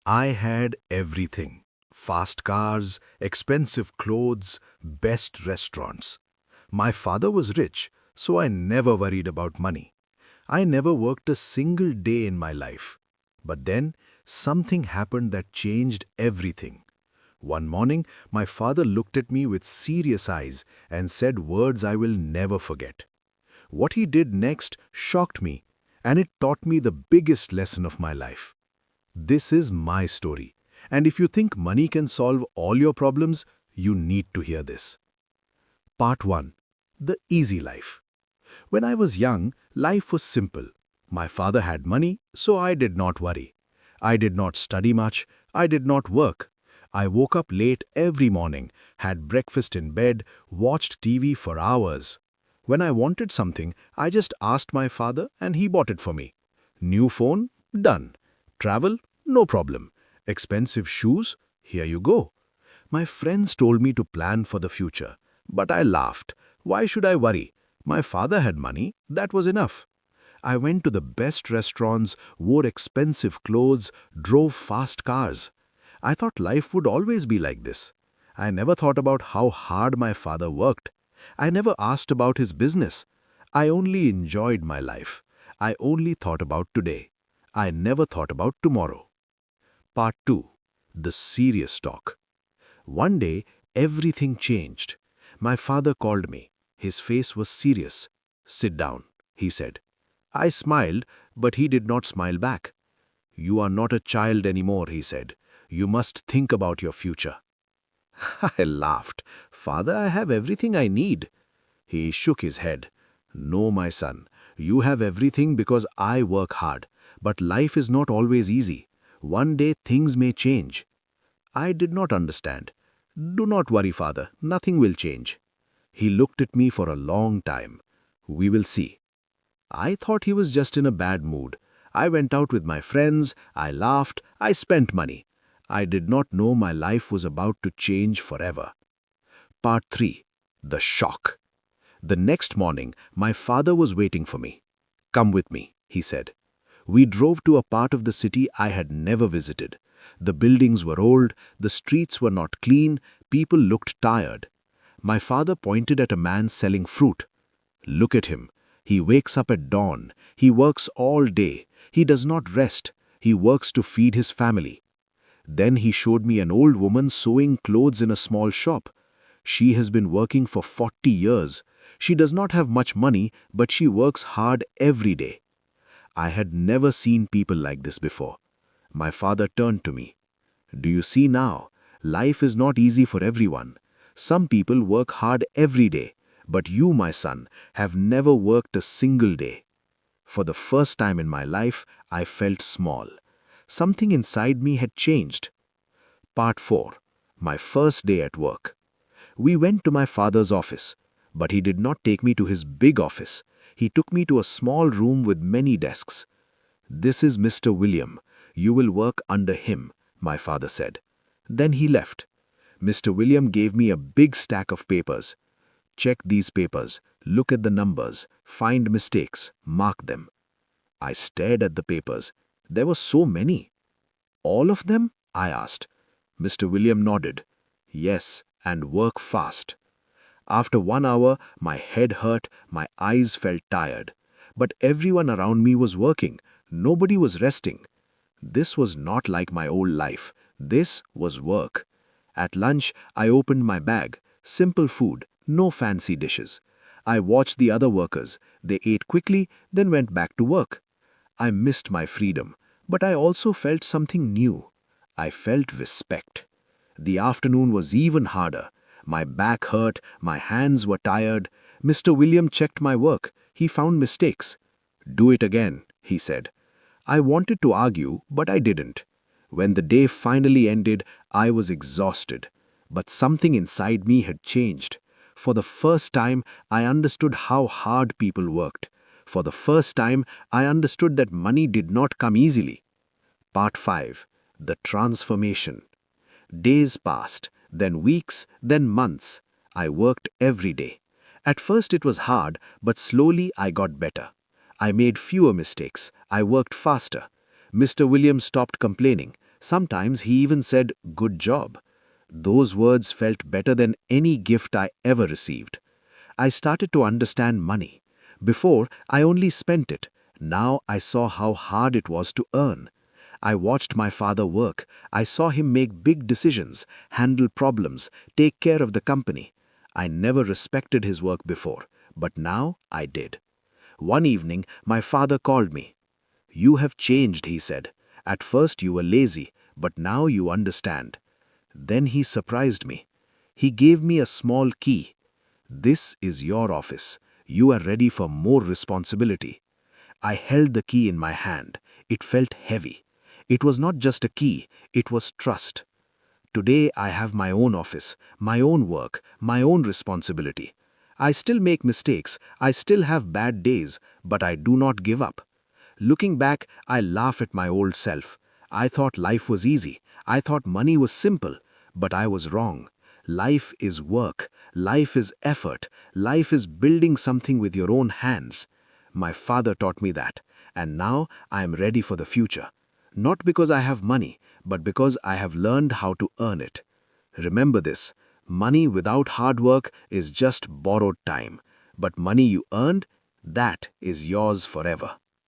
I had everything. Fast cars, expensive clothes, best restaurants. My father was rich, so I never worried about money. I never worked a single day in my life. But then, something happened that changed everything. One morning, my father looked at me with serious eyes and said words I will never forget. What he did next shocked me, and it taught me the biggest lesson of my life. This is my story, and if you think money can solve all your problems, you need to hear this. Part 1. The Easy Life. When I was young, life was simple. My father had money, so I did not worry. I did not study much, I did not work. I woke up late every morning, had breakfast in bed, watched TV for hours. When I wanted something, I just asked my father and he bought it for me. New phone? Done. Travel? No problem. Expensive shoes? Here you go. My friends told me to plan for the future, but I laughed. Why should I worry? My father had money, that was enough. I went to the best restaurants, wore expensive clothes, drove fast cars. I thought life would always be like this. I never thought about how hard my father worked. I never asked about his business. I only enjoyed my life. I only thought about today. I never thought about tomorrow. Part 2. The Serious Talk. One day, everything changed. My father called me. His face was serious. "Sit down," he said. I smiled, but he did not smile back. "You are not a child anymore," he said. "You must think about your future." I laughed. "Father, I have everything I need." He shook his head. "No, my son. You have everything because I work hard. But life is not always easy. One day things may change." I did not understand. "Do not worry, father. Nothing will change." He looked at me for a long time. "We will see." I thought he was just in a bad mood. I went out with my friends, I laughed, I spent money. I did not know my life was about to change forever. Part 3. The Shock. The next morning, my father was waiting for me. "Come with me," he said. We drove to a part of the city I had never visited. The buildings were old, the streets were not clean, people looked tired. My father pointed at a man selling fruit. "Look at him. He wakes up at dawn. He works all day. He does not rest. He works to feed his family." Then he showed me an old woman sewing clothes in a small shop. She has been working for 40 years. She does not have much money, but she works hard every day. I had never seen people like this before. My father turned to me. "Do you see now? Life is not easy for everyone. Some people work hard every day, but you, my son, have never worked a single day." For the first time in my life, I felt small. Something inside me had changed. Part 4. My first day at work. We went to my father's office, but he did not take me to his big office. He took me to a small room with many desks. "This is Mr. William. You will work under him," my father said. Then he left. Mr. William gave me a big stack of papers. "Check these papers, look at the numbers, find mistakes, mark them." I stared at the papers. There were so many. "All of them?" I asked. Mr. William nodded. "Yes, and work fast." After 1 hour, my head hurt, my eyes felt tired. But everyone around me was working. Nobody was resting. This was not like my old life. This was work. At lunch, I opened my bag. Simple food, no fancy dishes. I watched the other workers. They ate quickly, then went back to work. I missed my freedom, but I also felt something new. I felt respect. The afternoon was even harder. My back hurt, my hands were tired. Mr. William checked my work. He found mistakes. "Do it again," he said. I wanted to argue, but I didn't. When the day finally ended, I was exhausted. But something inside me had changed. For the first time, I understood how hard people worked. For the first time, I understood that money did not come easily. Part 5. The Transformation. Days passed, then weeks, then months. I worked every day. At first it was hard, but slowly I got better. I made fewer mistakes. I worked faster. Mr. Williams stopped complaining. Sometimes he even said, "Good job." Those words felt better than any gift I ever received. I started to understand money. Before, I only spent it. Now I saw how hard it was to earn. I watched my father work. I saw him make big decisions, handle problems, take care of the company. I never respected his work before, but now I did. One evening, my father called me. "You have changed," he said. "At first you were lazy, but now you understand." Then he surprised me. He gave me a small key. "This is your office. You are ready for more responsibility." I held the key in my hand. It felt heavy. It was not just a key, it was trust. Today I have my own office, my own work, my own responsibility. I still make mistakes, I still have bad days, but I do not give up. Looking back, I laugh at my old self. I thought life was easy. I thought money was simple. But I was wrong. Life is work. Life is effort. Life is building something with your own hands. My father taught me that. And now I am ready for the future. Not because I have money, but because I have learned how to earn it. Remember this: money without hard work is just borrowed time. But money you earned, that is yours forever.